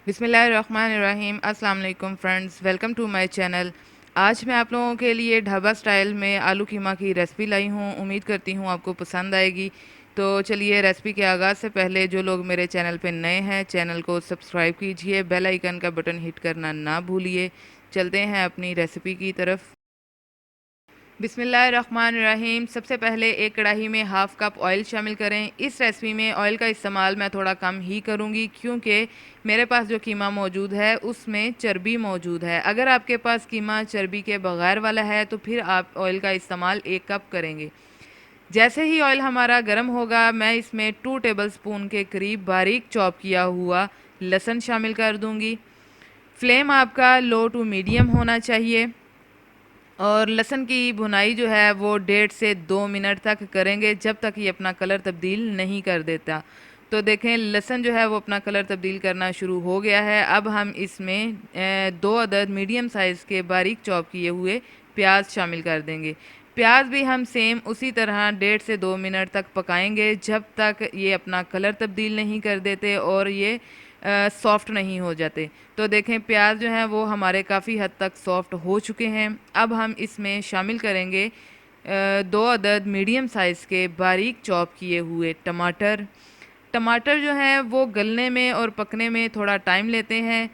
बिस्मिल्लाहिर्रहमानिर्रहीम। अस्सलाम वालेकुम friends, welcome to my channel. आज मैं आप लोगों के लिए ढाबा स्टाइल में आलू कीमा की रेसिपी लाई हूँ। उम्मीद करती हूँ आपको पसंद आएगी। तो चलिए, रेसिपी के आगाज़ से पहले जो लोग मेरे चैनल पे नए हैं, चैनल को सब्सक्राइब कीजिए, बेल आइकन का बटन हिट करना ना भूलिए। चलते हैं अपनी रेसिपी की तरफ। बिस्मिल्लाहिर्रहमानिर्रहीम। सबसे पहले एक कढ़ाई में हाफ़ कप ऑयल शामिल करें। इस रेसिपी में ऑयल का इस्तेमाल मैं थोड़ा कम ही करूंगी, क्योंकि मेरे पास जो कीमा मौजूद है उसमें चर्बी मौजूद है। अगर आपके पास कीमा चर्बी के बग़ैर वाला है तो फिर आप ऑयल का इस्तेमाल 1 कप करेंगे। जैसे ही ऑयल हमारा गर्म होगा, मैं इसमें 2 टेबल स्पून के करीब बारीक चॉप किया हुआ लहसुन शामिल कर दूंगी। फ्लेम आपका लो टू मीडियम होना चाहिए और लहसुन की भुनाई जो है वो 1.5 से 2 मिनट तक करेंगे, जब तक ये अपना कलर तब्दील नहीं कर देता। तो देखें, लहसुन जो है वो अपना कलर तब्दील करना शुरू हो गया है। अब हम इसमें 2 अदद मीडियम साइज़ के बारीक चॉप किए हुए प्याज शामिल कर देंगे। प्याज भी हम सेम उसी तरह 1.5 से 2 मिनट तक पकाएंगे, जब तक ये अपना कलर तब्दील नहीं कर देते और ये सॉफ़्ट नहीं हो जाते। तो देखें, प्याज जो हैं वो हमारे काफ़ी हद तक सॉफ़्ट हो चुके हैं। अब हम इसमें शामिल करेंगे 2 अदद मीडियम साइज़ के बारीक चॉप किए हुए टमाटर। टमाटर जो हैं वो गलने में और पकने में थोड़ा टाइम लेते हैं,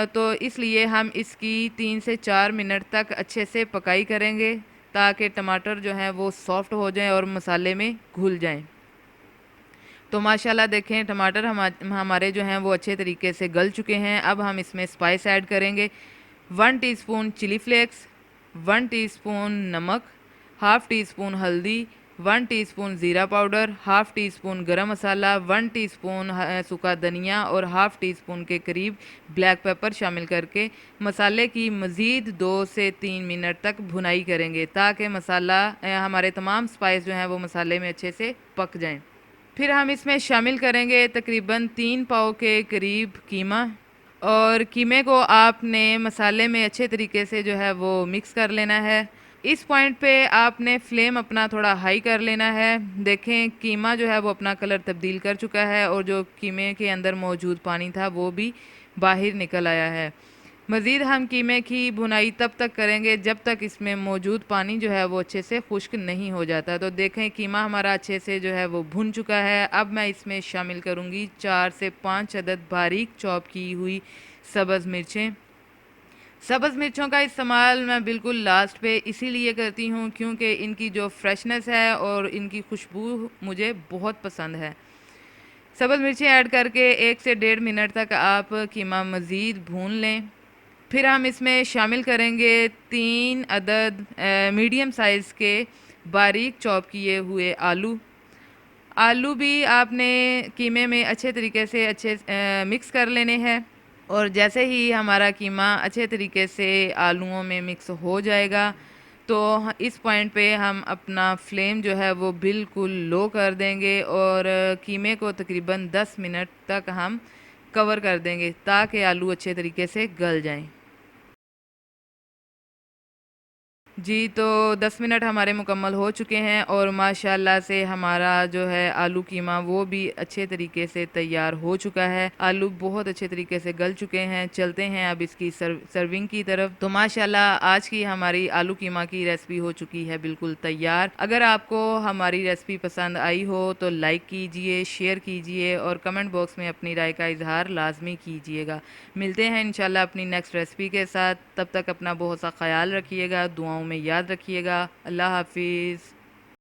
तो इसलिए हम इसकी 3 से 4 मिनट तक अच्छे से पकाई करेंगे, ताकि टमाटर जो हैं वो सॉफ़्ट हो जाएं और मसाले में घुल जाएं। तो माशाल्लाह देखें, टमाटर हमारे जो हैं वो अच्छे तरीके से गल चुके हैं। अब हम इसमें स्पाइस ऐड करेंगे। 1 टीस्पून चिली फ्लेक्स, 1 टीस्पून नमक, हाफ़ टी स्पून हल्दी, 1 टीस्पून ज़ीरा पाउडर, हाफ़ टी स्पून गरम मसाला, 1 टीस्पून सूखा धनिया और हाफ़ टी स्पून के करीब ब्लैक पेपर शामिल करके मसाले की मज़ीद 2 से 3 मिनट तक भुनाई करेंगे, ताकि मसाला हमारे तमाम स्पाइस जो हैं वो मसाले में अच्छे से पक जाएँ। फिर हम इसमें शामिल करेंगे तकरीबन 3 पाव के करीब कीमा, और कीमे को आपने मसाले में अच्छे तरीके से जो है वो मिक्स कर लेना है। इस पॉइंट पे आपने फ्लेम अपना थोड़ा हाई कर लेना है। देखें, कीमा जो है वो अपना कलर तब्दील कर चुका है और जो कीमे के अंदर मौजूद पानी था वो भी बाहर निकल आया है। मज़ीद हम कीमे की भुनाई तब तक करेंगे जब तक इसमें मौजूद पानी जो है वो अच्छे से खुश्क नहीं हो जाता। तो देखें, कीमा हमारा अच्छे से जो है वो भुन चुका है। अब मैं इसमें शामिल करूँगी 4 से 5 अदद बारीक चॉप की हुई सब्ज़ मिर्चें। सब्ज़ मिर्चों का इस्तेमाल मैं बिल्कुल लास्ट पे इसीलिए करती हूँ, क्योंकि इनकी जो फ्रेशनेस है और इनकी खुशबू मुझे बहुत पसंद है। सब्ज़ मिर्चें ऐड करके 1 से 1.5 मिनट तक आप कीमा मज़ीद भून लें। फिर हम इसमें शामिल करेंगे 3 अदद मीडियम साइज़ के बारीक चॉप किए हुए आलू। आलू भी आपने कीमे में अच्छे तरीके से मिक्स कर लेने हैं, और जैसे ही हमारा कीमा अच्छे तरीके से आलूओं में मिक्स हो जाएगा, तो इस पॉइंट पे हम अपना फ्लेम जो है वो बिल्कुल लो कर देंगे और कीमे को तकरीबन 10 मिनट तक हम कवर कर देंगे, ताकि आलू अच्छे तरीके से गल जाएं। जी, तो 10 मिनट हमारे मुकम्मल हो चुके हैं और माशाल्लाह से हमारा जो है आलू कीमा वो भी अच्छे तरीके से तैयार हो चुका है। आलू बहुत अच्छे तरीके से गल चुके हैं। चलते हैं अब इसकी सर्विंग की तरफ। तो माशाल्लाह आज की हमारी आलू कीमा की रेसिपी हो चुकी है बिल्कुल तैयार। अगर आपको हमारी रेसिपी पसंद आई हो तो लाइक कीजिए, शेयर कीजिए और कमेंट बॉक्स में अपनी राय का इज़हार लाज़मी कीजिएगा। मिलते हैं इंशाल्लाह अपनी नेक्स्ट रेसिपी के साथ। तब तक अपना बहुत सा ख़याल रखिएगा, दुआओं में याद रखिएगा। अल्लाह हाफ़िज़।